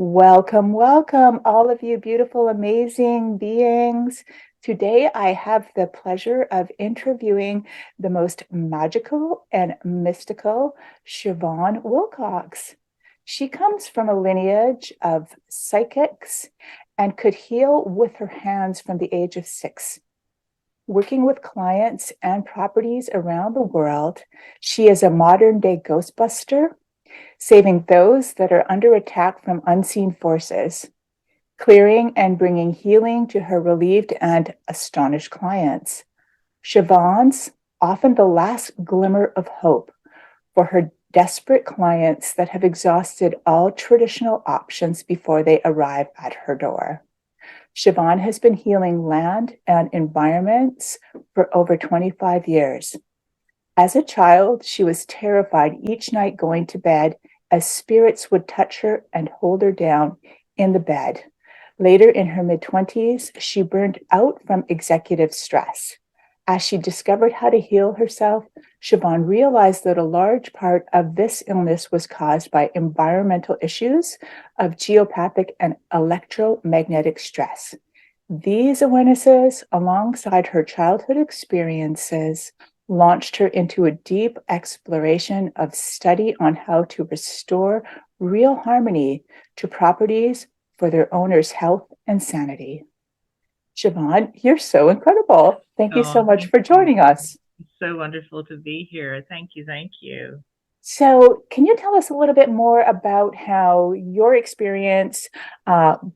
Welcome, welcome, all of you beautiful, amazing beings. Today, I have the pleasure of interviewing the most magical and mystical Siobhan Wilcox. She comes from a lineage of psychics and could heal with her hands from the age of 6. Working with clients and properties around the world, she is a modern day ghostbuster saving those that are under attack from unseen forces, clearing and bringing healing to her relieved and astonished clients. Siobhan's often the last glimmer of hope for her desperate clients that have exhausted all traditional options before they arrive at her door. Siobhan has been healing land and environments for over 25 years. As a child, she was terrified each night going to bed as spirits would touch her and hold her down in the bed. Later in her mid-20s, she burned out from executive stress. As she discovered how to heal herself, Siobhan realized that a large part of this illness was caused by environmental issues of geopathic and electromagnetic stress. These awarenesses, alongside her childhood experiences, launched her into a deep exploration of study on how to restore real harmony to properties for their owners' health and sanity. Siobhan, you're so incredible. Thank you so Oh, much thank for you. joining us. It's so wonderful to be here. Thank you. Thank you. So, can you tell us a little bit more about how your experience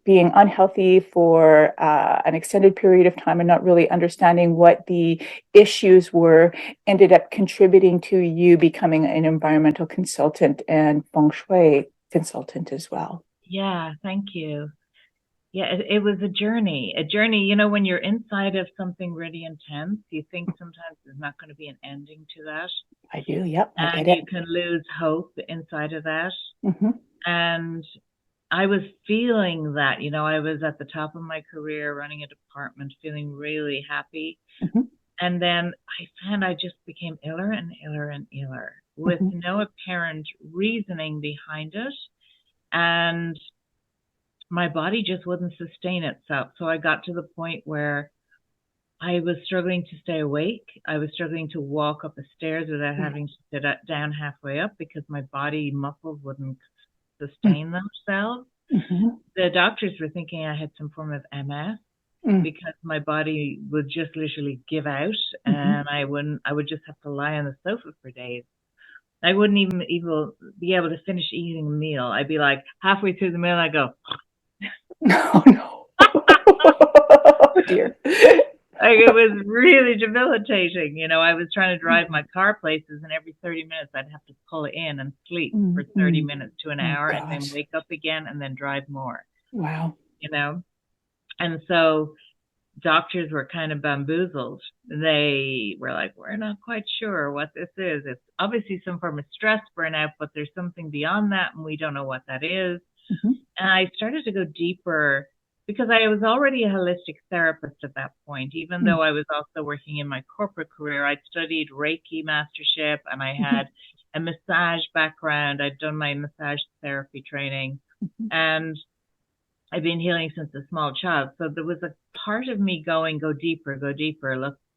being unhealthy for an extended period of time and not really understanding what the issues were ended up contributing to you becoming an environmental consultant and feng shui consultant as well? Yeah, thank you. Yeah, it was a journey. A journey, when you're inside of something really intense, you think sometimes there's not going to be an ending to that. I do. Yep, I And get it. you can lose hope inside of that. Hmm. And I was feeling that, I was at the top of my career running a department, feeling really happy. Hmm. And then I found I just became iller and iller and iller with Hmm. no apparent reasoning behind it. And my body just wouldn't sustain itself. So I got to the point where I was struggling to stay awake. I was struggling to walk up the stairs without having to sit down halfway up because my body muscles wouldn't sustain themselves. Hmm. The doctors were thinking I had some form of MS because my body would just literally give out Hmm. and I would just have to lie on the sofa for days. I wouldn't even be able to finish eating a meal. I'd be like halfway through the meal, I go, Oh, no. Oh, dear. like it was really debilitating. I was trying to drive my car places, and every 30 minutes I'd have to pull in and sleep for 30 Hmm. minutes to an Oh, hour and then gosh. wake up again and then drive more, Wow. you know? And so doctors were kind of bamboozled. They were like, we're not quite sure what this is. It's obviously some form of stress burnout, but there's something beyond that, and we don't know what that is. Hmm. And I started to go deeper because I was already a holistic therapist at that point. Even though I was also working in my corporate career, I'd studied Reiki mastership and I Hmm. had a massage background. I'd done my massage therapy training and I've been healing since a small child. So there was a part of me going, go deeper,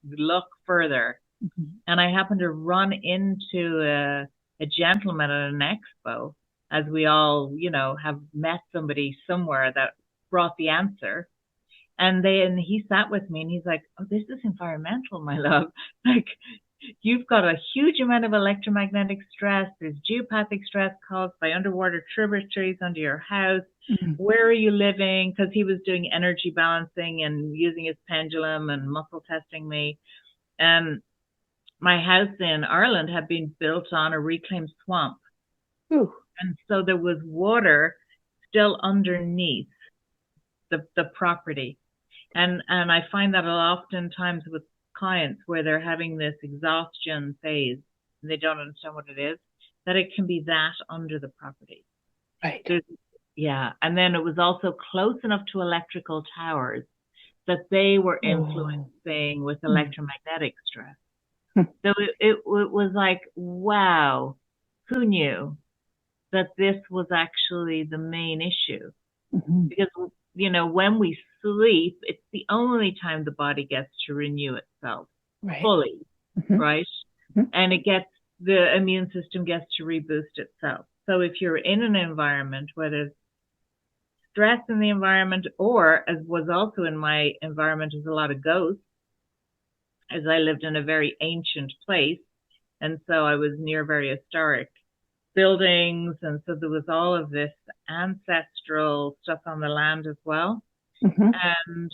look further. Hmm. And I happened to run into a gentleman at an expo, as we all, have met somebody somewhere that brought the answer. And he sat with me and he's like, "Oh, this is environmental, my love. Like you've got a huge amount of electromagnetic stress. There's geopathic stress caused by underwater tributaries under your house. Hmm. Where are you living?" Because he was doing energy balancing and using his pendulum and muscle testing me. And my house in Ireland had been built on a reclaimed swamp. Ooh. And so there was water still underneath the property. And I find that oftentimes with clients where they're having this exhaustion phase and they don't understand what it is, that it can be that under the property. Right. There's, yeah. And then it was also close enough to electrical towers that they were Oh. influencing with Mm. electromagnetic stress. So it was like, wow, who knew? that this was actually the main issue. Hmm. Because, when we sleep, it's the only time the body gets to renew itself Right. fully, Hmm. right? Hmm. And the immune system gets to reboost itself. So if you're in an environment, whether it's stress in the environment, or as was also in my environment, is a lot of ghosts, as I lived in a very ancient place. And so I was near very historic buildings. And so there was all of this ancestral stuff on the land as well. Hmm. And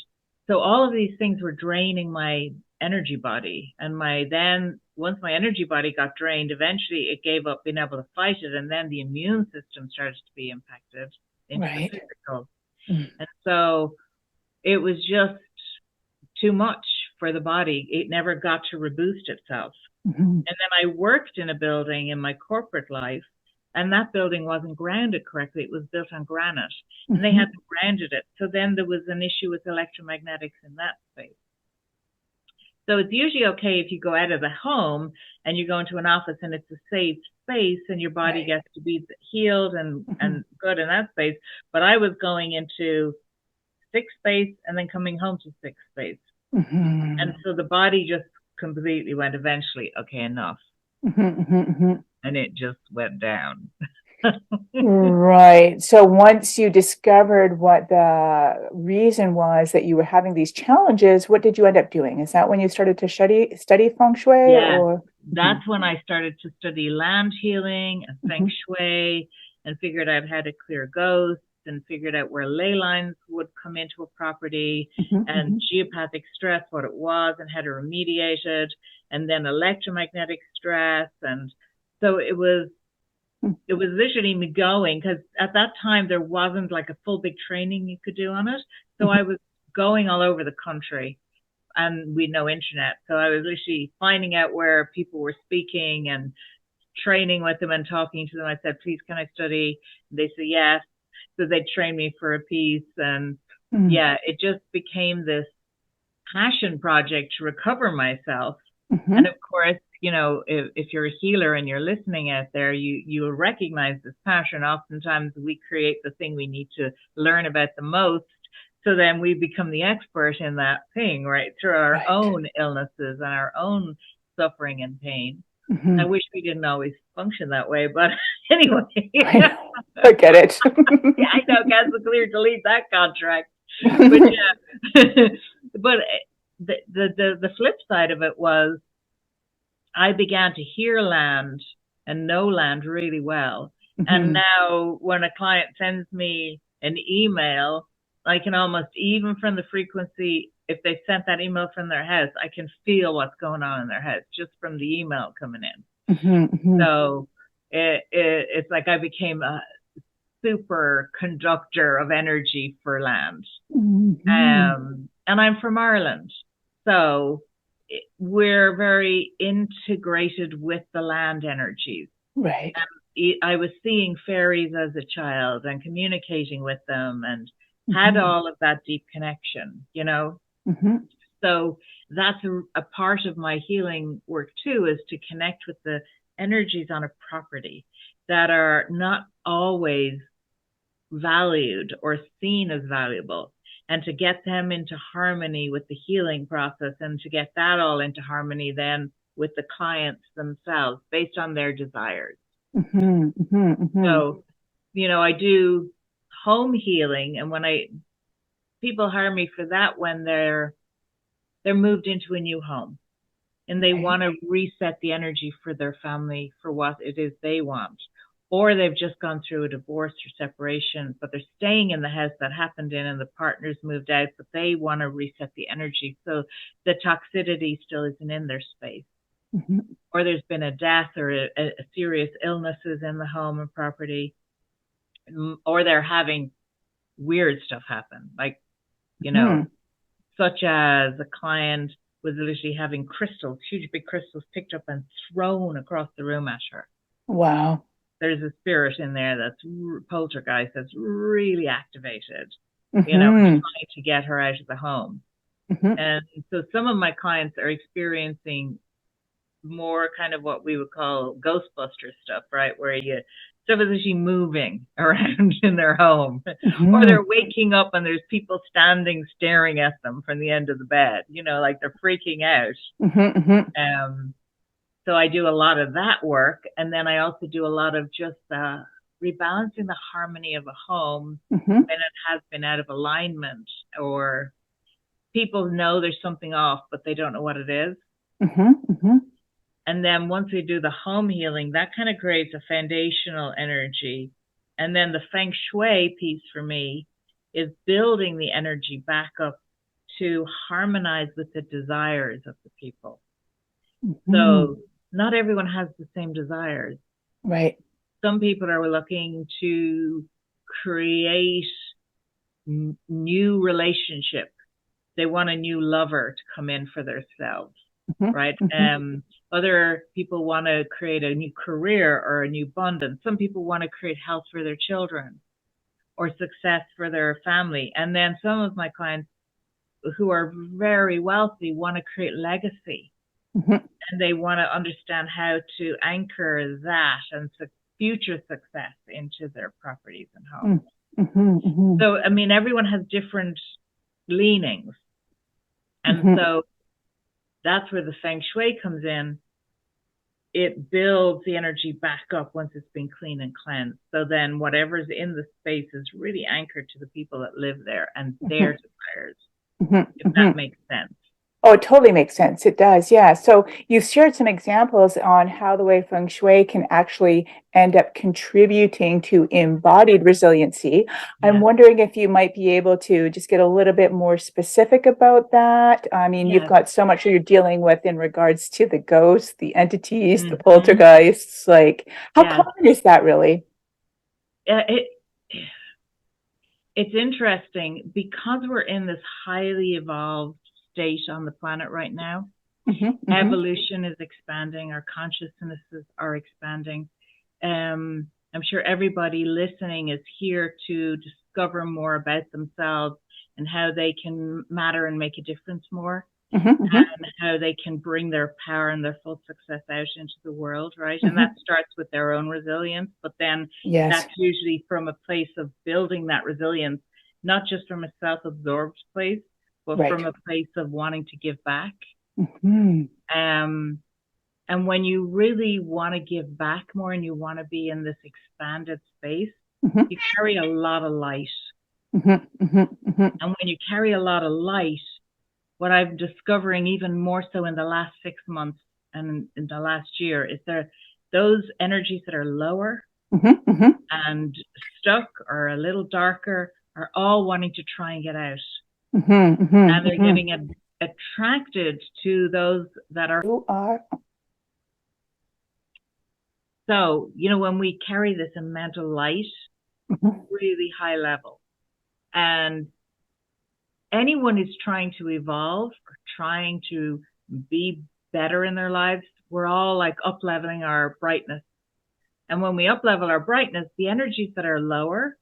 so all of these things were draining my energy body. And once my energy body got drained, eventually it gave up being able to fight it. And then the immune system started to be impacted into the Right. physical. And so it was just too much for the body. It never got to reboost itself. Hmm. And then I worked in a building in my corporate life, and that building wasn't grounded correctly. It was built on granite, and they Hmm. hadn't grounded it. So then there was an issue with electromagnetics in that space. So it's usually okay if you go out of the home and you go into an office and it's a safe space and your body Right. gets to be healed and, Hmm. and good in that space. But I was going into sick space and then coming home to sick space. And Hmm. so the body just completely went eventually, okay, enough. Hmm. Hmm. And it just went down. Right. So once you discovered what the reason was that you were having these challenges, what did you end up doing? Is that when you started to study feng shui Yeah, or? Mhm, that's when I started to study land healing and feng mhm, shui and figured out how to clear ghosts and figured out where ley lines would come into a property mhm, and mhm, geopathic stress, what it was and how to remediate it, and then electromagnetic stress. And so it was literally me going because at that time there wasn't like a full big training you could do on it. So mhm, I was going all over the country and we no internet. So I was literally finding out where people were speaking and training with them and talking to them. I said, please, can I study? And they said, yes. So they trained me for a piece. And mhm, yeah, it just became this passion project to recover myself. And mhm. of course, if you're a healer and you're listening out there, you will recognize this passion. Oftentimes we create the thing we need to learn about the most. So then we become the expert in that thing, right? Through our Right. own illnesses and our own suffering and pain. I Mhm. wish we didn't always function that way, but anyway, I yeah, know. I get it. I know, cancel, clear, delete that contract. But yeah, but the flip side of it was I began to hear land and know land really well. And Mhm. now when a client sends me an email, I can almost, even from the frequency, if they sent that email from their house, I can feel what's going on in their house just from the email coming in. Mhm, mhm, So it's like I became a super conductor of energy for land. mhm. And I'm from Ireland. So we're very integrated with the land energies. Right. I was seeing fairies as a child and communicating with them and had Mhm, all of that deep connection. mhm. So that's a part of my healing work too, is to connect with the energies on a property that are not always valued or seen as valuable, and to get them into harmony with the healing process and to get that all into harmony then with the clients themselves based on their desires. Mhm, mhm, mhm. So, I do home healing, and when I people hire me for that when they're moved into a new home and they Right. want to reset the energy for their family for what it is they want. Or they've just gone through a divorce or separation, but they're staying in the house that happened in and the partner's moved out, but they want to reset the energy. So the toxicity still isn't in their space. Mhm, Or there's been a death or a serious illnesses in the home and property, or they're having weird stuff happen, like, you know, mhm. such as a client was literally having crystals, huge big crystals picked up and thrown across the room at her. Wow. There's a spirit in there that's poltergeist that's really activated, Mhm, trying to get her out of the home. mhm. And so some of my clients are experiencing more kind of what we would call Ghostbuster stuff, right? Where Stuff is actually moving around in their home, or Mhm, they're waking up and there's people standing staring at them from the end of the bed. Like they're freaking out. mhm, mhm, Um, so I do a lot of that work, and then I also do a lot of just rebalancing the harmony of a home mhm, when it has been out of alignment, or people know there's something off, but they don't know what it is. mhm, mhm, And then once we do the home healing, that kind of creates a foundational energy. And then the feng shui piece for me is building the energy back up to harmonize with the desires of the people. mhm. So not everyone has the same desires. Right. Some people are looking to create new relationship. They want a new lover to come in for themselves, Mhm, right? mhm, Other people want to create a new career or a new abundance. Some people want to create health for their children or success for their family. And then some of my clients who are very wealthy want to create legacy, mhm, and they want to understand how to anchor that and future success into their properties and mhm, homes. mhm, mhm, So, I mean, everyone has different leanings. And mhm, so that's where the feng shui comes in. It builds the energy back up once it's been clean and cleansed. So then whatever's in the space is really anchored to the people that live there and their mhm, desires, mhm, if that mhm. makes sense. Oh, it totally makes sense. It does. Yeah. So you've shared some examples on how the way feng shui can actually end up contributing to embodied resiliency. I'm Yes. wondering if you might be able to just get a little bit more specific about that. I mean, you've Yes. got so much you're dealing with in regards to the ghosts, the entities, the Mm-hmm. poltergeists. Like, how Yes. common is that really? It, it's interesting because we're in this highly evolved state on the planet right now. Hmm, hmm, Evolution is expanding, our consciousnesses are expanding. I'm sure everybody listening is here to discover more about themselves and how they can matter and make a difference more, hmm, hmm, and how they can bring their power and their full success out into the world, right? And that hmm. starts with their own resilience, but then Yes. that's usually from a place of building that resilience, not just from a self absorbed place, but Right. from a place of wanting to give back. Hmm, Um, and when you really want to give back more and you want to be in this expanded space, hmm, you carry a lot of light. hmm, hmm, hmm, And when you carry a lot of light, what I'm discovering even more so in the last 6 months and in the last year is those energies that are lower hmm, hmm, and stuck or a little darker are all wanting to try and get out. hmm, hmm, And they're hmm. getting attracted to those that are. You are. So, when we carry this amount of light, Mhm, really high level, and anyone who's trying to evolve or trying to be better in their lives, we're all like up leveling our brightness. And when we up level our brightness, the energies that are lower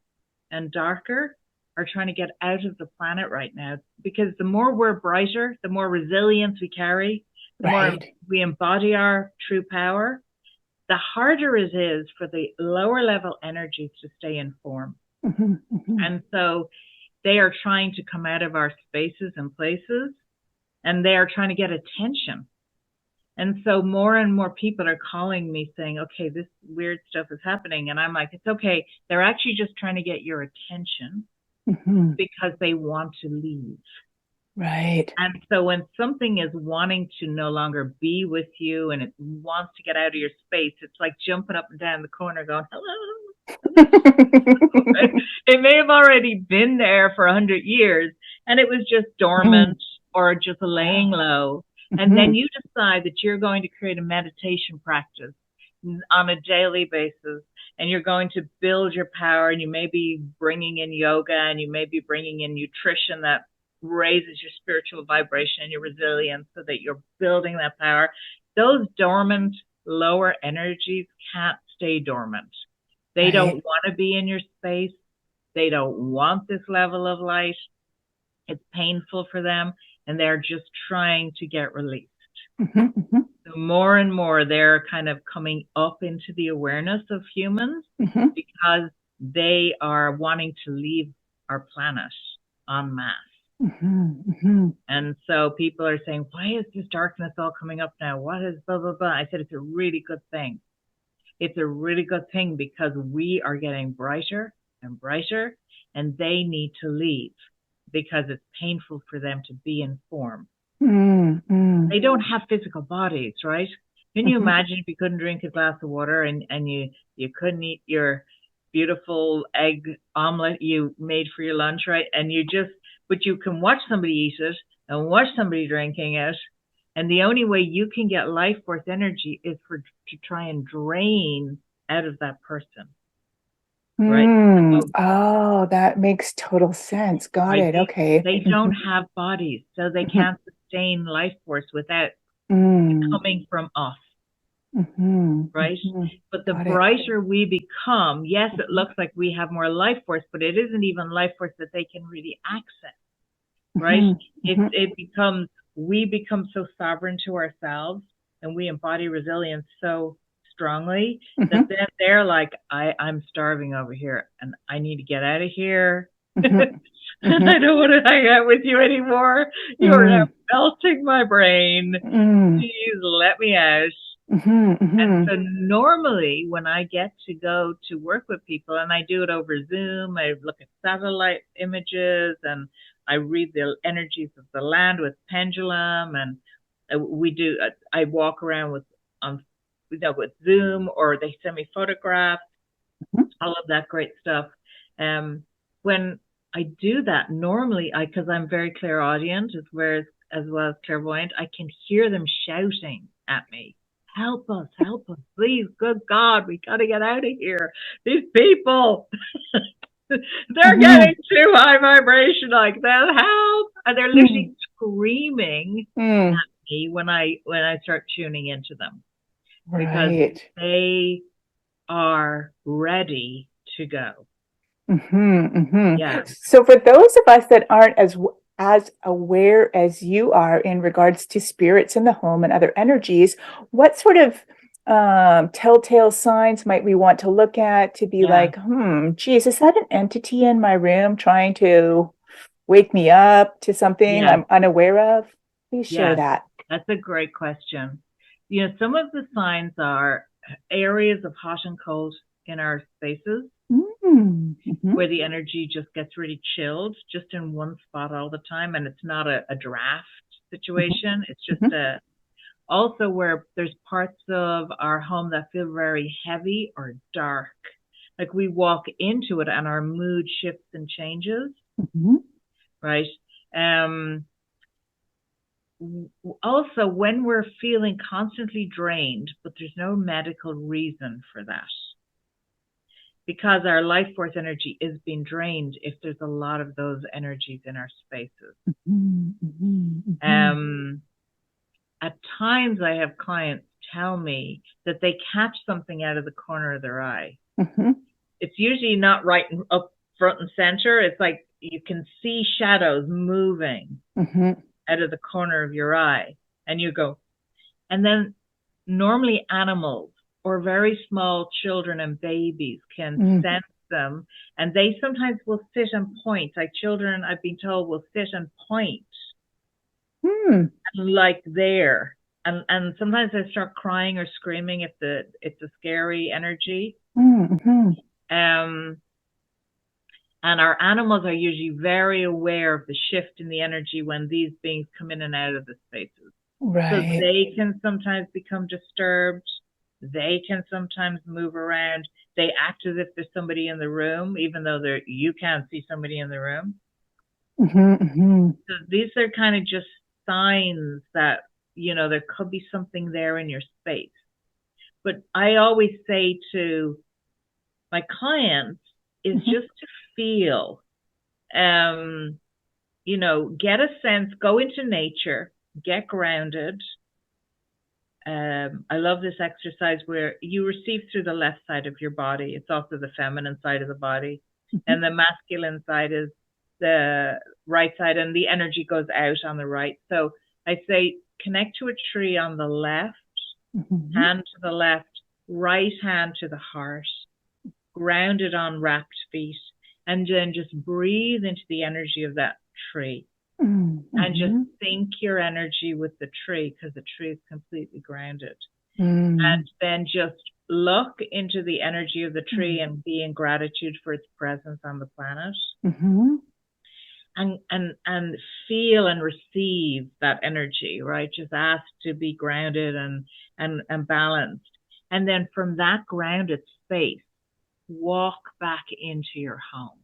and darker are trying to get out of the planet right now, because the more we're brighter, the more resilience we carry, the more right. we embody our true power, the harder it is for the lower level energies to stay in form. Mhm, mhm, And so they are trying to come out of our spaces and places, and they are trying to get attention. And so more and more people are calling me saying, okay, this weird stuff is happening. And I'm like, it's okay. They're actually just trying to get your attention mhm. because they want to leave. Right. And so when something is wanting to no longer be with you and it wants to get out of your space, it's like jumping up and down the corner going, hello, hello. It may have already been there for 100 years and it was just dormant Mhm. or just laying Yeah. low. And then Mhm, you decide that you're going to create a meditation practice on a daily basis, and you're going to build your power, and you may be bringing in yoga, and you may be bringing in nutrition that raises your spiritual vibration and your resilience so that you're building that power. Those dormant lower energies can't stay dormant. They don't right. want to be in your space. They don't want this level of light. It's painful for them, and they're just trying to get released. Mhm, mhm, So more and more, they're kind of coming up into the awareness of humans mhm, because they are wanting to leave our planet en masse. mhm, mhm, And so people are saying, why is this darkness all coming up now? What is blah, blah, blah? I said, it's a really good thing. It's a really good thing because we are getting brighter and brighter, and they need to leave because it's painful for them to be in form. mm, mm, They don't have physical bodies, right? Can you mhm, imagine if you couldn't drink a glass of water and you couldn't eat your beautiful egg omelet you made for your lunch, right? And you just, but you can watch somebody eat it and watch somebody drinking it. And the only way you can get life force energy is for to try and drain out of that person, right? mm. So, Oh, that makes total sense. Got right, it. Okay. they don't Mhm, have bodies, so they mhm, can't sustain life force without it mm, coming from us. mhm, Right? mhm. But the Got it. brighter we become, yes, it Mhm, looks like we have more life force, but it isn't even life force that they can really access, right? mhm, mhm, It becomes, we become so sovereign to ourselves and we embody resilience so strongly that mhm, then they're like, I'm starving over here and I need to get out of here. mhm, I mhm, don't want to hang out with you anymore. You're now mm, melting my brain. mm, Please let me out. mhm, And mhm, so normally when I get to go to work with people and I do it over Zoom, I look at satellite images and I read the energies of the land with pendulum and we do, I walk around with, with Zoom or they send me photographs, mhm, all of that great stuff. When I do that, normally because I'm very clairaudient as well as clairvoyant, I can hear them shouting at me. Help us, please, good God, we gotta get out of here. These people, they're getting mhm, too high vibration, like they'll help. And they're mm, literally screaming mm. at me when I start tuning into them because Right. they are ready to go. Yeah. So for those of us that aren't as aware as you are in regards to spirits in the home and other energies, what sort of telltale signs might we want to look at to be Yeah. like, geez, is that an entity in my room trying to wake me up to something Yes. I'm unaware of? Please share Yes. that. That's a great question. Some of the signs are areas of hot and cold in our spaces Mm, mhm, where the energy just gets really chilled just in one spot all the time. And it's not a draft mhm, situation. It's just mhm, also where there's parts of our home that feel very heavy or dark. Like we walk into it and our mood shifts and changes, mhm, right? Um, Also, when we're feeling constantly drained, but there's no medical reason for that, because our life force energy is being drained if there's a lot of those energies in our spaces. mhm, mhm, mhm, Um, at times, I have clients tell me that they catch something out of the corner of their eye. mhm, It's usually not right up front and center. It's like you can see shadows moving mhm, out of the corner of your eye, and you go, and then normally animals or very small children and babies can mhm, sense them and they sometimes will sit and point. Like children, I've been told, will sit and point mhm, like there. And sometimes they start crying or screaming if it's a scary energy. mhm. Um and our animals are usually very aware of the shift in the energy when these beings come in and out of the spaces. So Right. they can sometimes become disturbed. They can sometimes move around. They act as if there's somebody in the room, even though you can't see somebody in the room. Mhm, mhm, So these are kind of just signs that, there could be something there in your space. But I always say to my clients is mhm, just to feel, um, get a sense, go into nature, get grounded. I love this exercise where you receive through the left side of your body. It's also the feminine side of the body. mhm, And the masculine side is the right side, and the energy goes out on the right. So I say, connect to a tree on the left, Mhm. hand to the left, right hand to the heart, grounded on wrapped feet, and then just breathe into the energy of that tree and just Mhm. sync your energy with the tree because the tree is completely grounded. And Mhm. then just look into the energy of the tree and be in gratitude for its presence on the planet Mhm. and feel and receive that energy, right? Just ask to be grounded and balanced. And then from that grounded space, walk back into your home,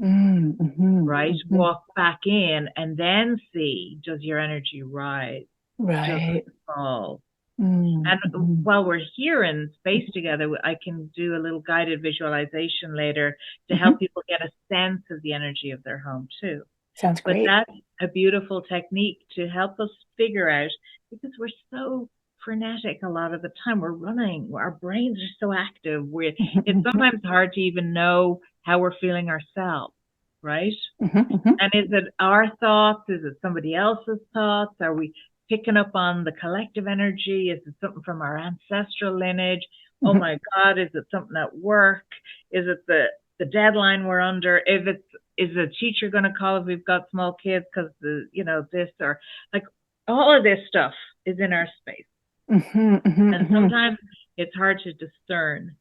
Mhm. right? Mhm. Walk back in and then see, does your energy rise? Does it Right. fall? And Mhm. while we're here in space together, I can do a little guided visualization later to help Mhm. people get a sense of the energy of their home too. Sounds But great. that's a beautiful technique to help us figure out because we're so frenetic a lot of the time. We're running, our brains are so active. It's Mhm. sometimes hard to even know how we're feeling ourselves, right? Mhm. Mhm. And is it our thoughts? Is it somebody else's thoughts? Are we picking up on the collective energy? Is it something from our ancestral lineage? Oh Mhm. my God, is it something at work? Is it the deadline we're under? If it's is the teacher going to call if we've got small kids because this or like all of this stuff is in our space. Mhm. Mhm. And Mhm. sometimes it's hard to discern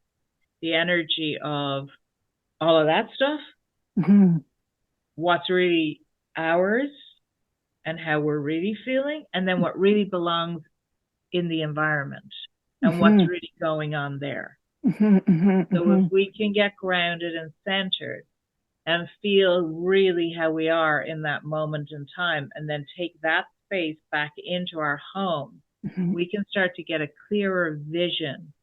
the energy of all of that stuff, Mhm. what's really ours and how we're really feeling, and then what really belongs in the environment and what's Mhm. really going on there. Mhm. Mhm. So if Mhm. we can get grounded and centered and feel really how we are in that moment in time, and then take that space back into our home, Mhm. we can start to get a clearer vision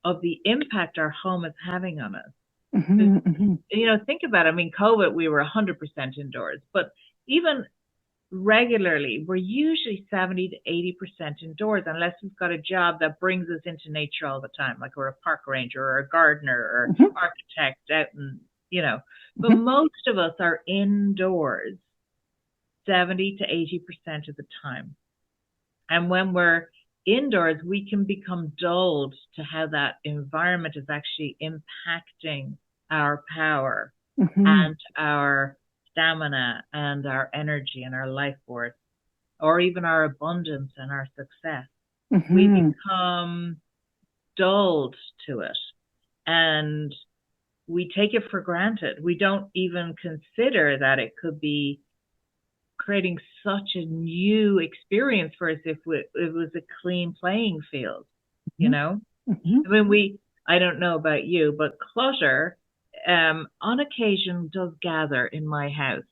of the impact our home is having on us. Because, Mhm. Mhm. think about it. I mean, COVID, we were 100% indoors, but even regularly, we're usually 70 to 80% indoors unless we've got a job that brings us into nature all the time, like we're a park ranger or a gardener or Mhm. architect out and, you know, but Mhm. most of us are indoors 70 to 80% of the time. And when we're indoors, we can become dulled to how that environment is actually impacting our power Mhm. and our stamina and our energy and our life force or even our abundance and our success. We Mhm. become dulled to it and we take it for granted. We don't even consider that it could be creating such a new experience for us if it was a clean playing field, you Mhm. know? Mhm. I mean, I don't know about you, but clutter on occasion does gather in my house.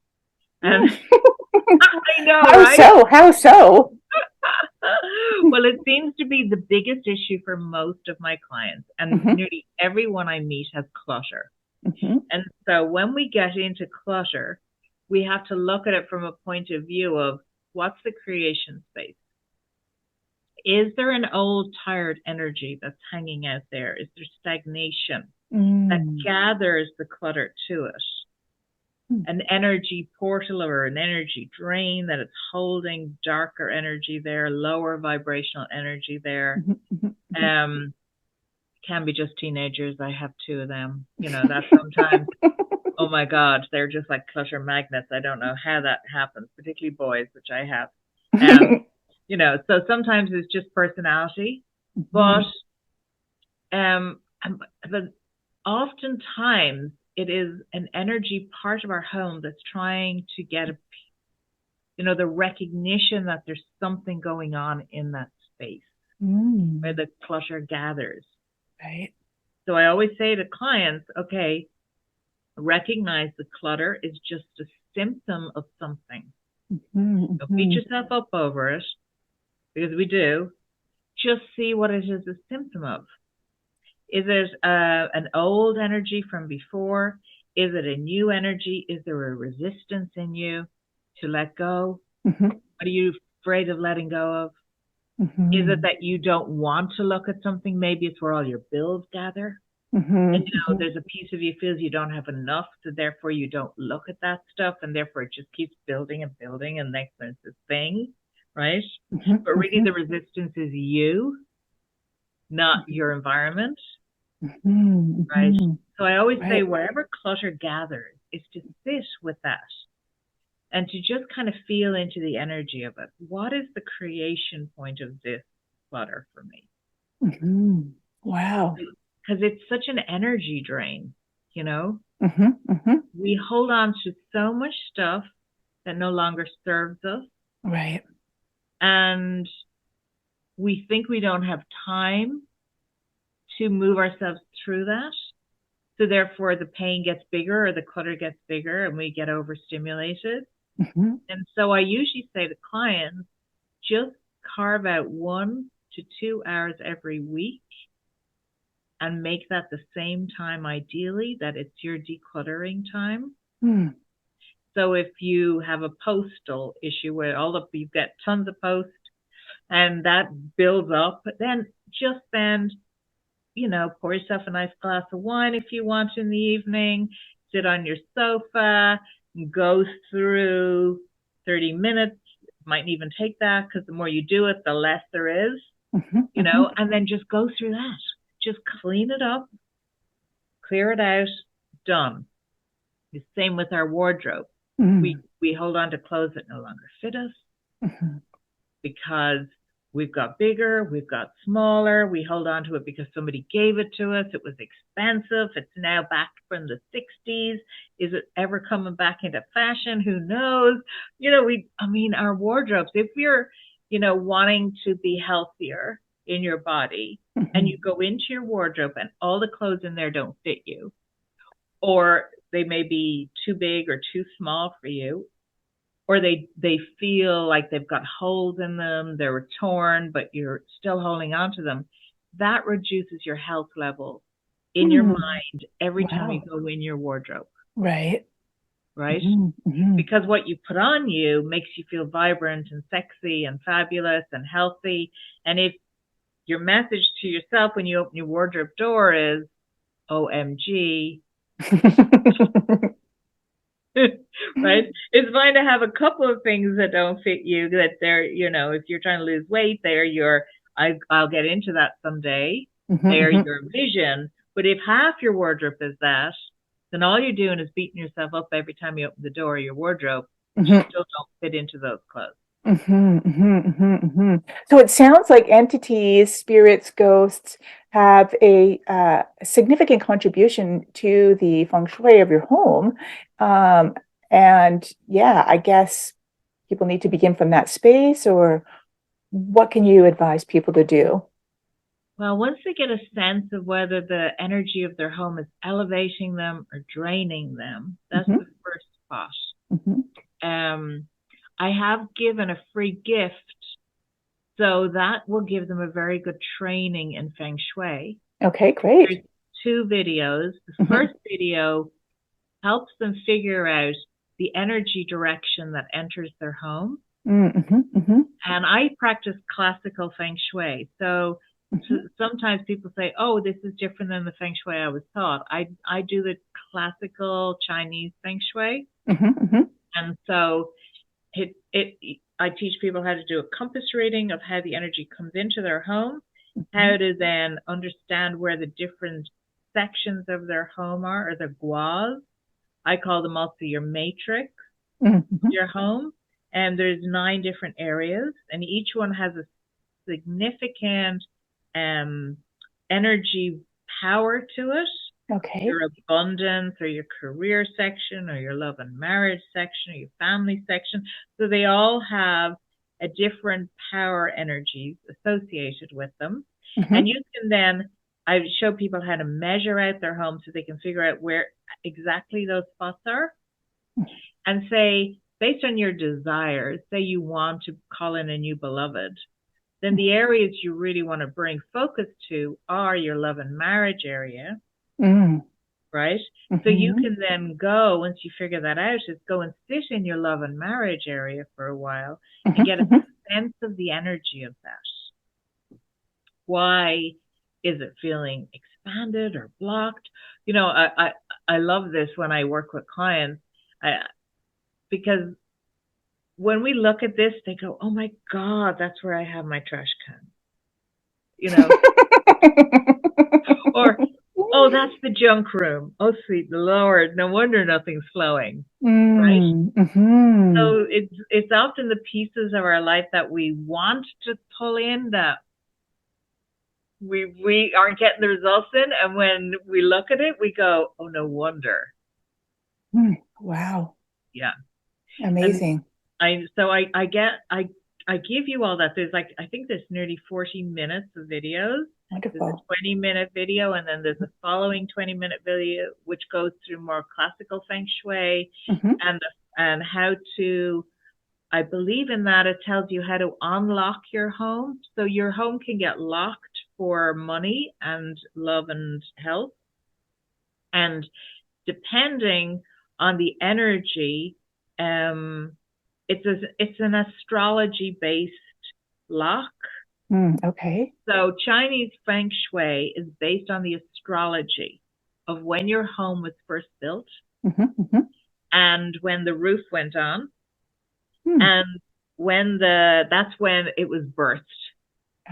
And I know, How right? so? How so? Well, it seems to be the biggest issue for most of my clients, and Mhm. nearly everyone I meet has clutter. Mhm. And so when we get into clutter, we have to look at it from a point of view of what's the creation space? Is there an old, tired energy that's hanging out there? Is there stagnation that Mm. gathers the clutter to it? An energy portal or an energy drain that it's holding darker energy there, lower vibrational energy there. Mhm. Mhm. Mhm. Um, can be just teenagers. I have two of them. That sometimes, oh my God, they're just like clutter magnets. I don't know how that happens, particularly boys, which I have. Um, so sometimes it's just personality, but Mhm. but oftentimes it is an energy part of our home that's trying to get the recognition that there's something going on in that space where Mm. the clutter gathers. Right. So I always say to clients, okay, recognize the clutter is just a symptom of something. Mhm. Don't beat Mhm. yourself up over it because we do. Just see what it is a symptom of. Is it an old energy from before? Is it a new energy? Is there a resistance in you to let go? Mhm. What are you afraid of letting go of? Is it Mhm. that you don't want to look at something? Maybe it's where all your bills gather. And Mhm. Mhm. there's a piece of you feels you don't have enough, so therefore you don't look at that stuff, and therefore it just keeps building and building, and next there's this thing, right? Mhm, But really mhm, the resistance is you, not your environment, mhm, right? mhm. So I always say Right. wherever clutter gathers is to sit with that and to just kind of feel into the energy of it. What is the creation point of this clutter for me? Mhm. Wow. Because it's such an energy drain, you know? Mhm, mhm. We hold on to so much stuff that no longer serves us. Right. And we think we don't have time to move ourselves through that. So therefore the pain gets bigger or the clutter gets bigger and we get overstimulated. Mhm, And so I usually say to clients, just carve out 1 to 2 hours every week and make that the same time, ideally, that it's your decluttering time. mm, So if you have a postal issue where you've got tons of posts and that builds up, then just spend, pour yourself a nice glass of wine if you want in the evening, sit on your sofa, go through 30 minutes. Might even take that because the more you do it, the less there is, mhm, mhm, and then just go through that. Just clean it up, clear it out, done. The same with our wardrobe. mm, We hold on to clothes that no longer fit us mhm, because we've got bigger, we've got smaller. We hold on to it because somebody gave it to us. It was expensive. It's now back from the 60s. Is it ever coming back into fashion? Who knows? Our wardrobes, if you're, wanting to be healthier in your body and you mhm, go into your wardrobe and all the clothes in there don't fit you, or they may be too big or too small for you, or they feel like they've got holes in them, they're torn, but you're still holding on to them. That reduces your health level in your mm. mind every time you Wow. go in your wardrobe, Right. right? Mhm, mhm, Because what you put on you makes you feel vibrant and sexy and fabulous and healthy. And if your message to yourself when you open your wardrobe door is OMG, right? It's fine to have a couple of things that don't fit you, that they're, if you're trying to lose weight, I'll get into that someday. Mhm, They're mhm, your vision. But if half your wardrobe is that, then all you're doing is beating yourself up every time you open the door of your wardrobe because you mhm. still don't fit into those clothes. Mhm, mhm, mhm, mhm. So it sounds like entities, spirits, ghosts have a significant contribution to the feng shui of your home. Um, and yeah, I guess people need to begin from that space, or what can you advise people to do? Well, once they get a sense of whether the energy of their home is elevating them or draining them, that's Hmm. the first spot. Hmm. Um, I have given a free gift, so that will give them a very good training in Feng Shui. Okay, great. There's 2 videos. The Hmm. first video helps them figure out the energy direction that enters their home. Hmm. Hmm. And I practice classical Feng Shui. So Hmm. sometimes people say, "Oh, this is different than the Feng Shui I was taught." I do the classical Chinese Feng Shui, Hmm. Hmm. and so it I teach people how to do a compass reading of how the energy comes into their home, how to then understand where the different sections of their home are, or the guas. I call them also your matrix, Hmm. your home. And there's 9 different areas, and each one has a significant um, energy power to it. Okay. Your abundance or your career section or your love and marriage section or your family section. So they all have a different power energies associated with them. And Hmm. you can then, I show people how to measure out their home so they can figure out where exactly those spots are, and say, based on your desires, say you want to call in a new beloved, then the areas you really want to bring focus to are your love and marriage area, Hmm. right? So you Hmm. can then go, once you figure that out, is go and sit in your love and marriage area for a while and get a Hmm. sense of the energy of that. Why is it feeling expanded or blocked? I love this when I work with clients, because when we look at this, they go, "Oh my God, that's where I have my trash can," you know, or, "Oh, that's the junk room. Oh, sweet Lord, no wonder nothing's flowing," right? Mm-hmm. So it's often the pieces of our life that we want to pull in that we aren't getting the results in, and when we look at it, we go, "Oh, no wonder." Wow. Yeah. And Amazing. I give you all that. There's like, I think there's nearly 40 minutes of videos. There's a Wonderful. 20-minute video, and then there's a following 20-minute video which goes through more classical feng shui Mm-hmm. and how to, I believe in that it tells you how to unlock your home. So your home can get locked for money and love and health. And depending on the energy, um, it's an astrology based lock. Okay. So Chinese feng shui is based on the astrology of when your home was first built Mm-hmm. and when the roof went on Mm. and when the that's when it was birthed,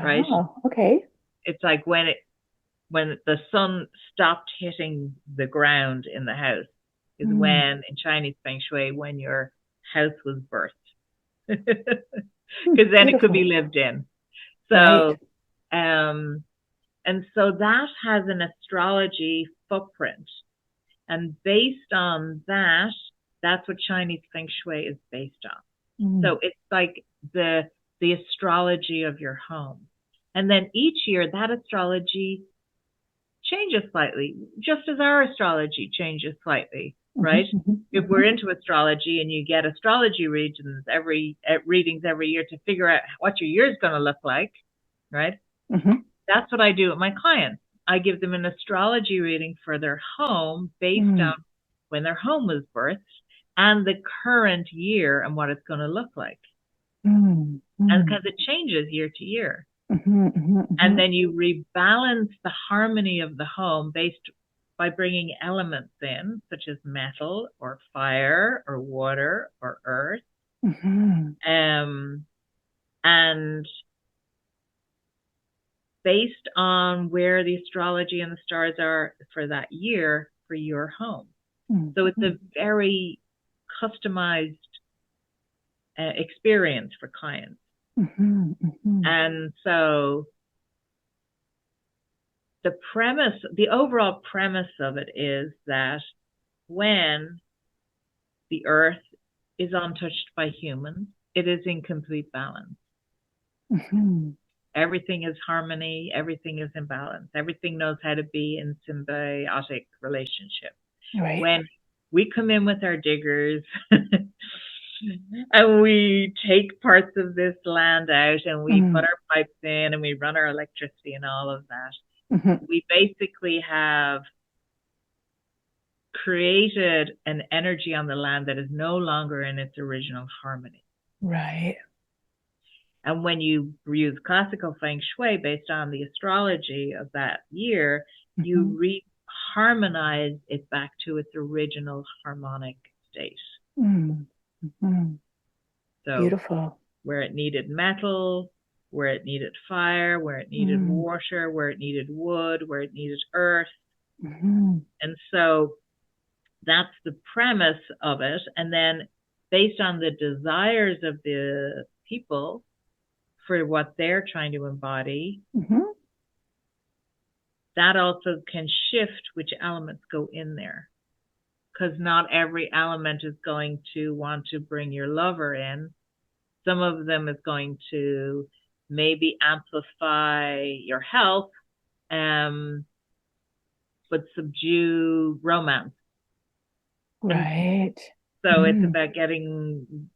right? Oh, okay. It's like when the sun stopped hitting the ground in the house is Mm. when in Chinese feng shui when your house was birthed. Mm. Because then it could be Beautiful. lived in. Right. So um and so that has an astrology footprint. And based on that, that's what Chinese feng shui is based on. Mm. So it's like the astrology of your home. And then each year that astrology changes slightly, just as our astrology changes slightly, Mm-hmm. right? Mm-hmm. If we're into astrology and you get astrology readings every year to figure out what your year's going to look like, right? Mm-hmm. That's what I do with my clients. I give them an astrology reading for their home based on Mm. when their home was birthed and the current year and what it's going to look like. Mm. And Mm. because it changes year to year. Mm-hmm. Mm-hmm. And Mm-hmm. then you rebalance the harmony of the home based by bringing elements in, such as metal or fire or water or earth, Mm-hmm. um, and based on where the astrology and the stars are for that year for your home. So it's Mm-hmm. a very customized experience for clients. Mm-hmm. Mm-hmm. And so the overall premise of it is that when the earth is untouched by humans, it is in complete balance. Mm-hmm. Everything is harmony, everything is in balance, everything knows how to be in symbiotic relationship. Right. When we come in with our diggers and we take parts of this land out and we put Mm. our pipes in and we run our electricity and all of that, Mm-hmm. we basically have created an energy on the land that is no longer in its original harmony. Right. And when you use classical feng shui based on the astrology of that year, Mm-hmm. you harmonize it back to its original harmonic state. Mm-hmm. So Beautiful. where it needed metal, where it needed fire, where it needed Mm. water, where it needed wood, where it needed earth. Mm-hmm. And so that's the premise of it. And then based on the desires of the people for what they're trying to embody, Mm-hmm. that also can shift which elements go in there. Because not every element is going to want to bring your lover in. Some of them is going to maybe amplify your health, um, but subdue romance. And Right. so it's Mm. about getting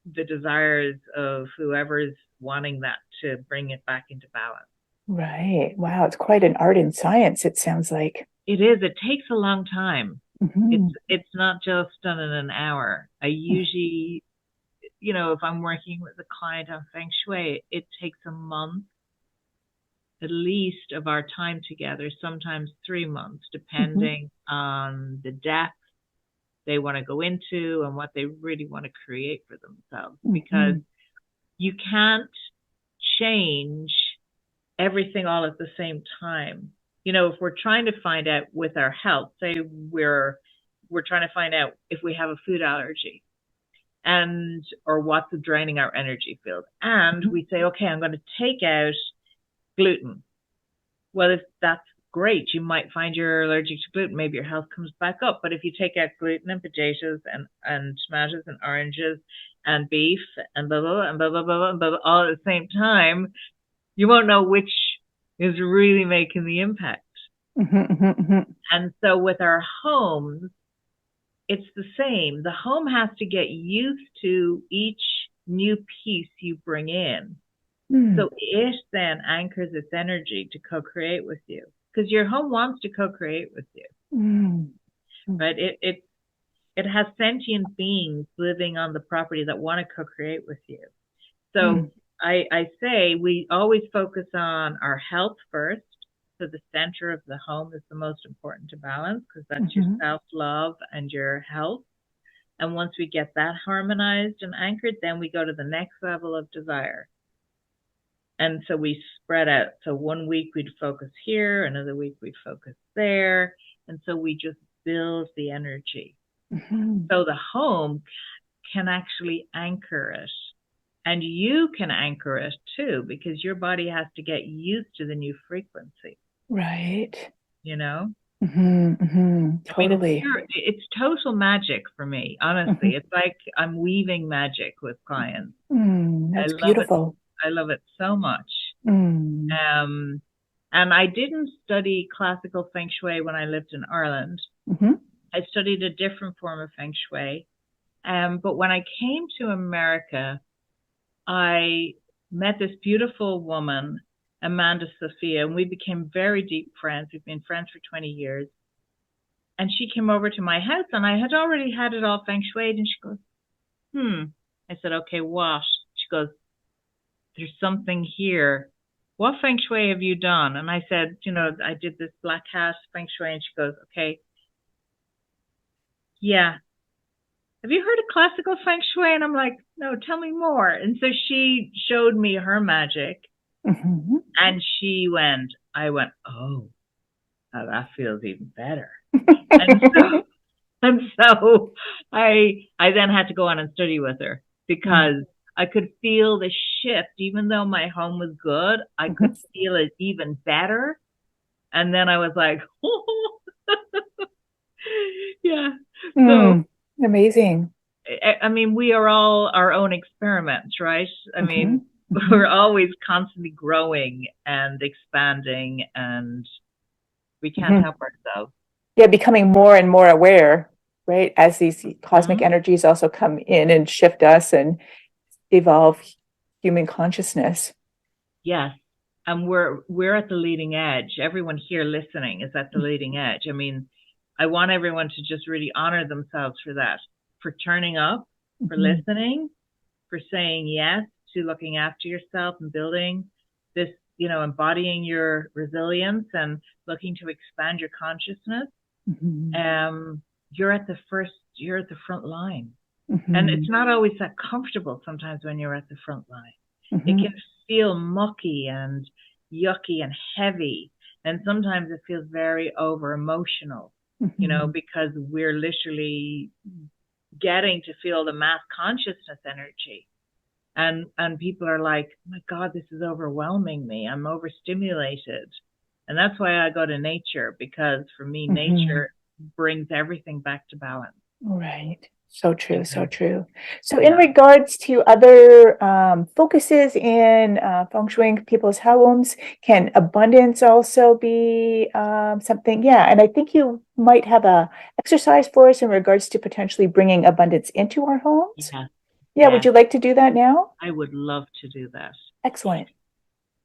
the desires of whoever's wanting that to bring it back into balance. Right. Wow. It's quite an art and science, it sounds like. It is. It takes a long time. Mm-hmm. It's not just done in an hour. I usually, if I'm working with a client on feng shui, it takes a month at least of our time together, sometimes 3 months, Mm-hmm. depending on the depth they want to go into and what they really want to create for themselves. Because Mm-hmm. you can't change everything all at the same time. If we're trying to find out with our health, say we're trying to find out if we have a food allergy and or what's draining our energy field. And we say, okay, I'm going to take out gluten. Well, if that's great, you might find you're allergic to gluten. Maybe your health comes back up. But if you take out gluten and potatoes and tomatoes and oranges and beef and blah, blah, blah, and blah, blah, blah, blah, blah, all at the same time, you won't know which is really making the impact. Mm-hmm. Mm-hmm. And so with our homes, it's the same. The home has to get used to each new piece you bring in. Mm-hmm. So it then anchors its energy to co-create with you because your home wants to co-create with you, Mm-hmm. right? It has sentient beings living on the property that want to co-create with you. So I say we always focus on our health first. So the center of the home is the most important to balance because that's your Mm-hmm. self-love and your health. And once we get that harmonized and anchored, then we go to the next level of desire. And so we spread out. So one week we'd focus here, another week we'd focus there. And so we just build the energy. Mm-hmm. So the home can actually anchor it. And you can anchor it too, because your body has to get used to the new frequency, Right. you know? Mm-hmm. Mm-hmm. I mean, Totally. it's total magic for me, Mm-hmm. honestly. It's like I'm weaving magic with clients. I That's love it. beautiful. I love it so much. Mm. Um, and I didn't study classical feng shui when I lived in Ireland. Mm-hmm. I studied a different form of feng shui. But when I came to America, I met this beautiful woman, Amanda Sophia, and we became very deep friends. We've been friends for 20 years. And she came over to my house, and I had already had it all feng shuied. And she goes, I said, okay, what? She goes, there's something here. What feng shui have you done? And I said, I did this black hat feng shui. And she goes, okay, yeah. Have you heard of classical feng shui? And I'm like, no, tell me more. And so she showed me her magic. Mm-hmm. And I went, oh, that feels even better. And so, and so I then had to go on and study with her because I could feel the shift, even though my home was good, I Mm-hmm. could feel it even better. And then I was like, oh, yeah. So, Mm. Amazing. I mean, we are all our own experiments, right? I Mm-hmm. mean, Mm-hmm. we're always constantly growing and expanding, and we can't Mm-hmm. help ourselves. Yeah, becoming more and more aware, right? As these cosmic Mm-hmm. energies also come in and shift us and evolve human consciousness. Yes. And we're at the leading edge. Everyone here listening is at the leading edge. I mean, I want everyone to just really honor themselves for that, for turning up, for Mm-hmm. listening, for saying yes to looking after yourself and building this, embodying your resilience and looking to expand your consciousness. Mm-hmm. Um, you're at the front line. And Mm-hmm. it's not always that comfortable sometimes when you're at the front line. It Mm-hmm. can feel mucky and yucky and heavy. And sometimes it feels very over emotional, Mm-hmm. because we're literally getting to feel the mass consciousness energy. And people are like, oh my God, this is overwhelming me. I'm overstimulated. And that's why I go to nature, because for me, Mm-hmm. nature brings everything back to balance. Right. So true. So Yeah. true. So, in Yeah. regards to other focuses in feng shuiing people's homes, can abundance also be something? Yeah. And I think you might have a exercise for us in regards to potentially bringing abundance into our homes. Yeah. Yeah. Would Yeah. you like to do that now? I would love to do that. Excellent.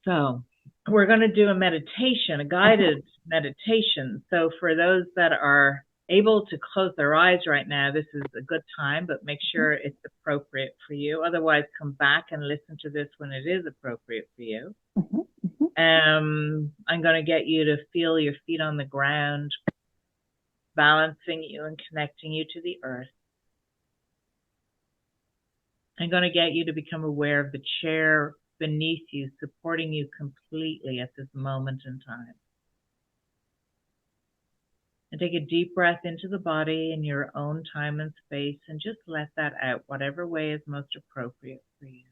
So we're going to do a meditation, a guided meditation. So for those that are able to close their eyes right now, this is a good time, but make sure it's appropriate for you. Otherwise, come back and listen to this when it is appropriate for you. Mm-hmm. Mm-hmm. I'm going to get you to feel your feet on the ground, balancing you and connecting you to the earth. I'm going to get you to become aware of the chair beneath you, supporting you completely at this moment in time. And take a deep breath into the body in your own time and space, and just let that out, whatever way is most appropriate for you.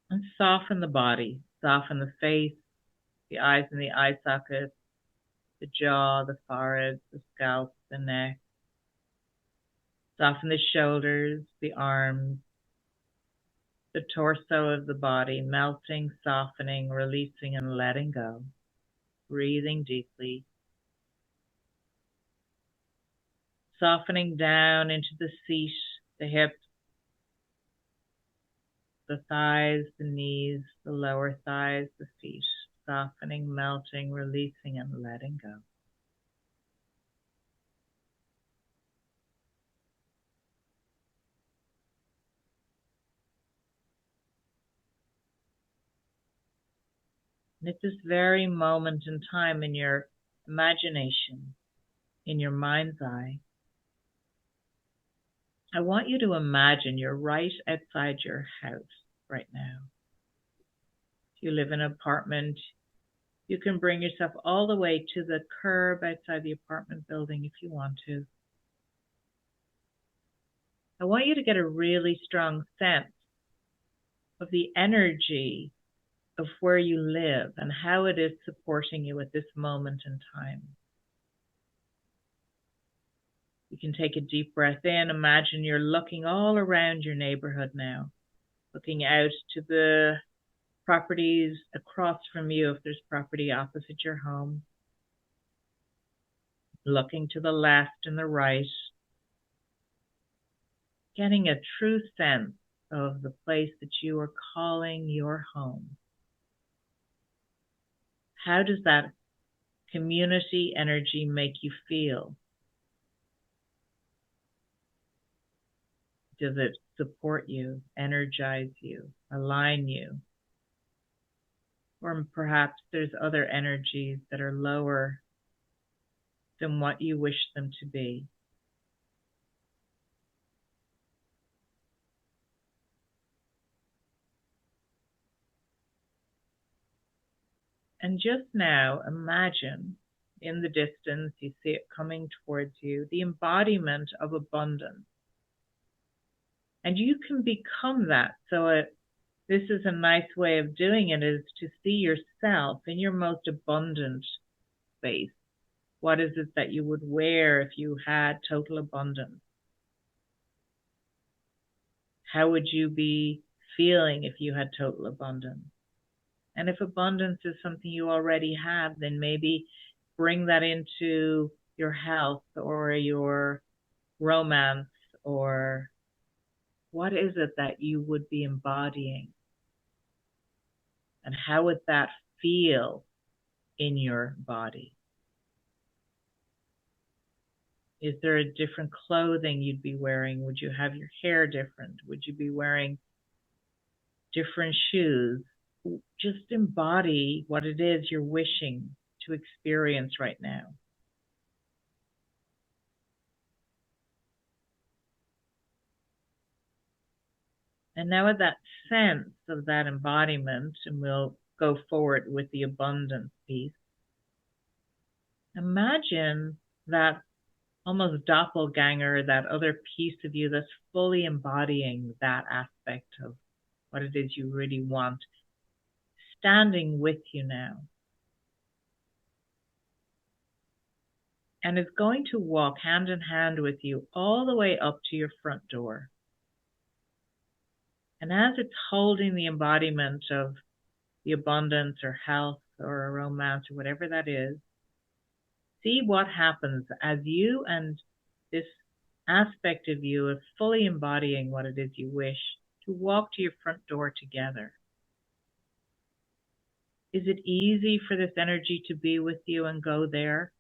And soften the body, soften the face, the eyes and the eye sockets, the jaw, the forehead, the scalp, the neck. Soften the shoulders, the arms, the torso of the body, melting, softening, releasing, and letting go. Breathing deeply. Softening down into the seat, the hips, the thighs, the knees, the lower thighs, the feet. Softening, melting, releasing, and letting go. And at this very moment in time in your imagination, in your mind's eye, I want you to imagine you're right outside your house right now. If you live in an apartment, you can bring yourself all the way to the curb outside the apartment building if you want to. I want you to get a really strong sense of the energy of where you live and how it is supporting you at this moment in time. You can take a deep breath in. Imagine you're looking all around your neighborhood now, looking out to the properties across from you if there's property opposite your home, looking to the left and the right, getting a true sense of the place that you are calling your home. How does that community energy make you feel? Does it support you, energize you, align you? Or perhaps there's other energies that are lower than what you wish them to be. And just now, imagine in the distance, you see it coming towards you, the embodiment of abundance. And you can become that. So this is a nice way of doing it, is to see yourself in your most abundant space. What is it that you would wear if you had total abundance? How would you be feeling if you had total abundance? And if abundance is something you already have, then maybe bring that into your health or your romance, or what is it that you would be embodying? And how would that feel in your body? Is there a different clothing you'd be wearing? Would you have your hair different? Would you be wearing different shoes? Just embody what it is you're wishing to experience right now. And now with that sense of that embodiment, and we'll go forward with the abundance piece, imagine that almost doppelganger, that other piece of you that's fully embodying that aspect of what it is you really want, standing with you now. And is going to walk hand in hand with you all the way up to your front door. And as it's holding the embodiment of the abundance or health or a romance or whatever that is, see what happens as you and this aspect of you is fully embodying what it is you wish to walk to your front door together. Is it easy for this energy to be with you and go there?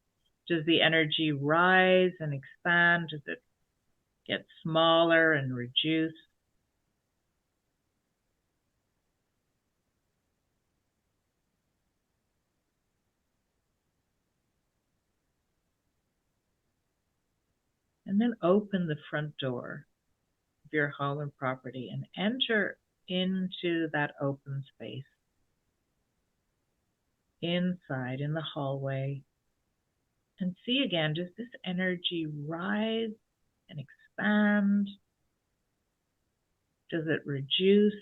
Does the energy rise and expand? Does it get smaller and reduce? And then open the front door of your home and property and enter into that open space inside in the hallway. And see again, does this energy rise and expand? Does it reduce,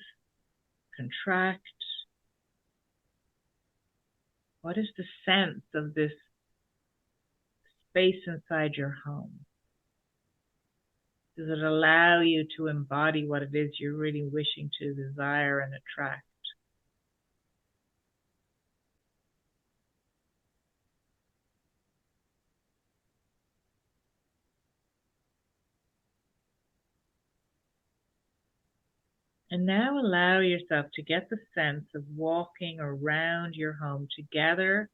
contract? What is the sense of this space inside your home? Does it allow you to embody what it is you're really wishing to desire and attract? And now allow yourself to get the sense of walking around your home together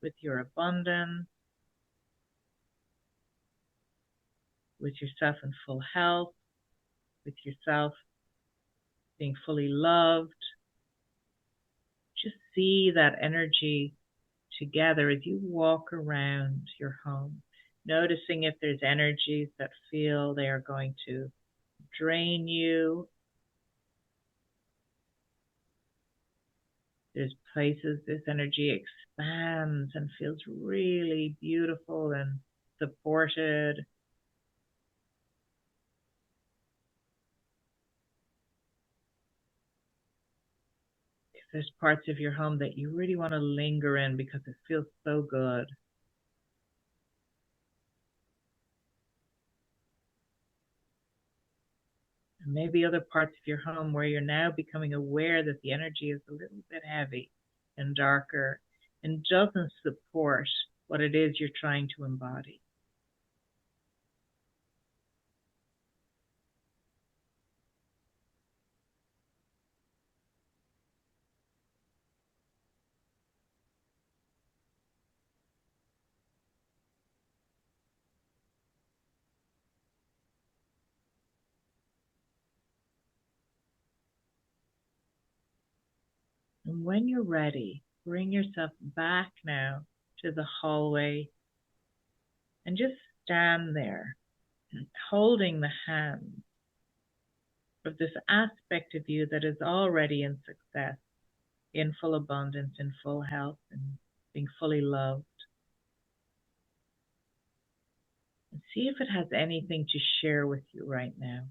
with your abundance, with yourself in full health, with yourself being fully loved. Just see that energy together as you walk around your home, noticing if there's energies that feel they are going to drain you. There's places this energy expands and feels really beautiful and supported. If there's parts of your home that you really want to linger in because it feels so good. And maybe other parts of your home where you're now becoming aware that the energy is a little bit heavy and darker and doesn't support what it is you're trying to embody. And when you're ready, bring yourself back now to the hallway and just stand there holding the hand of this aspect of you that is already in success, in full abundance, in full health, and being fully loved. And see if it has anything to share with you right now.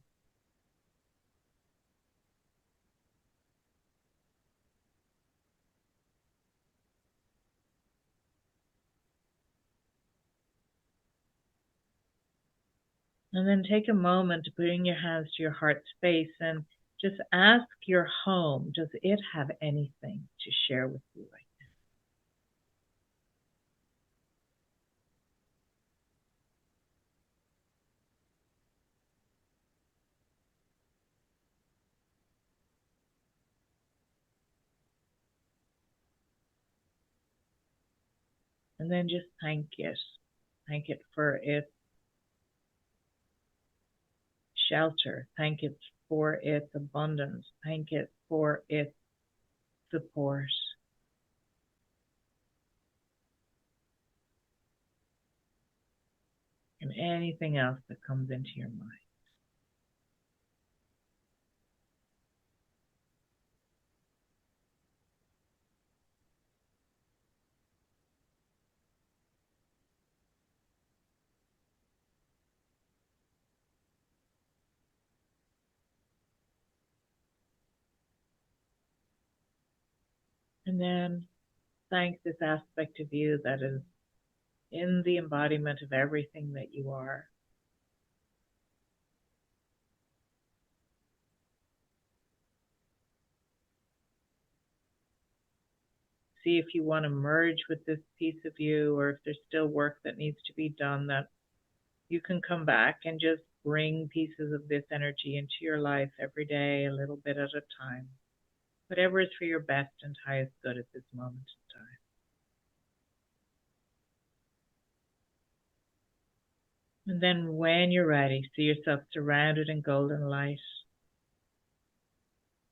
And then take a moment to bring your hands to your heart space and just ask your home, does it have anything to share with you right now? And then just thank it. Thank it for its shelter. Thank it for its abundance. Thank it for its support. And anything else that comes into your mind. And then thank this aspect of you that is in the embodiment of everything that you are. See if you want to merge with this piece of you, or if there's still work that needs to be done, that you can come back and just bring pieces of this energy into your life every day, a little bit at a time. Whatever is for your best and highest good at this moment in time. And then when you're ready, see yourself surrounded in golden light.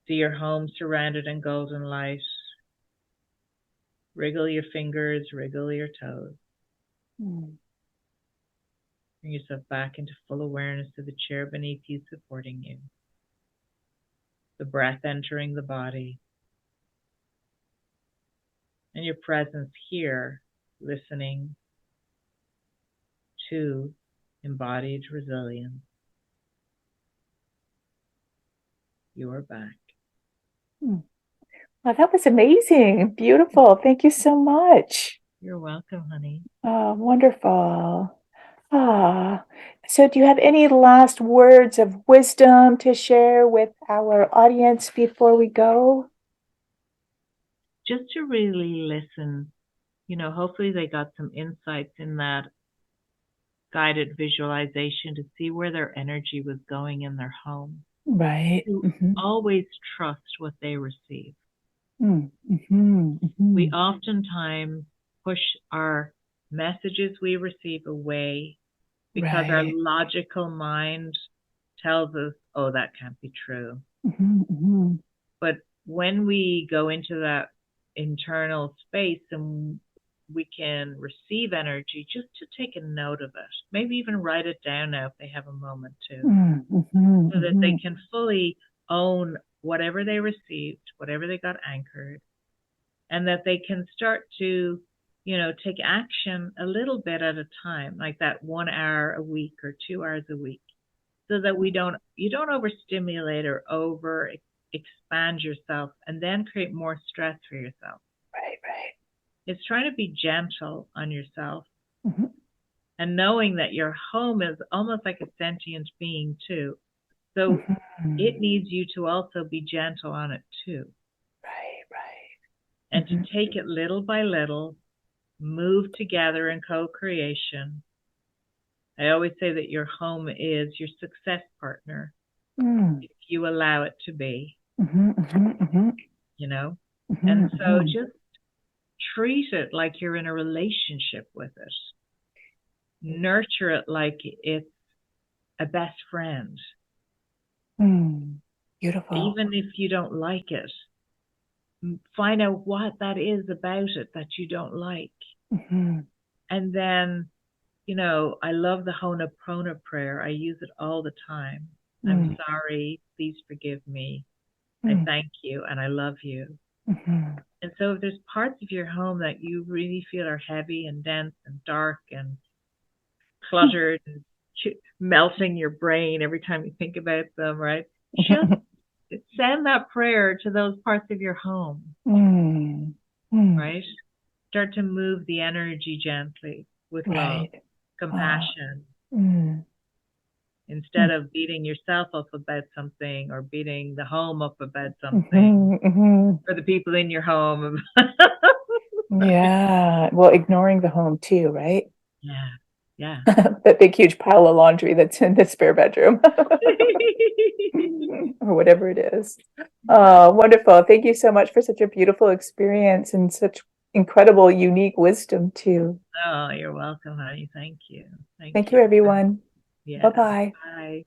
See your home surrounded in golden light. Wriggle your fingers, wriggle your toes. Bring yourself back into full awareness of the chair beneath you supporting you. The breath entering the body. And your presence here, listening to embodied resilience. You are back. Well, that was amazing. Beautiful. Thank you so much. You're welcome, honey. Oh, wonderful. Ah, so do you have any last words of wisdom to share with our audience before we go? Just to really listen, hopefully they got some insights in that guided visualization to see where their energy was going in their home. Right. To always trust what they receive. We oftentimes push our messages we receive away because our logical mind tells us, oh, that can't be true. But when we go into that internal space and we can receive energy, just to take a note of it, maybe even write it down now if they have a moment to, so that they can fully own whatever they received, whatever they got anchored, and that they can start to, take action a little bit at a time, like that 1 hour a week or 2 hours a week, so that you don't overstimulate or over expand yourself and then create more stress for yourself. Right. It's trying to be gentle on yourself and knowing that your home is almost like a sentient being too. So it needs you to also be gentle on it too. Right. And to take it little by little, move together in co-creation. I always say that your home is your success partner if you allow it to be, And so just treat it like you're in a relationship with it. Nurture it like it's a best friend. Beautiful. Even if you don't like it, find out what that is about it that you don't like. And then, I love the Ho'oponopono prayer. I use it all the time. I'm sorry. Please forgive me. I thank you and I love you. And so if there's parts of your home that you really feel are heavy and dense and dark and cluttered and melting your brain every time you think about them, right? Just send that prayer to those parts of your home, right? Start to move the energy gently with love, compassion, instead of beating yourself up about something or beating the home up about something or the people in your home. Yeah. Well, ignoring the home too, right? Yeah. That big, huge pile of laundry that's in the spare bedroom or whatever it is. Oh, wonderful. Thank you so much for such a beautiful experience and such incredible, unique wisdom too. Oh, you're welcome, honey. Thank you. Thank you, everyone. Yeah. Bye-bye. Bye.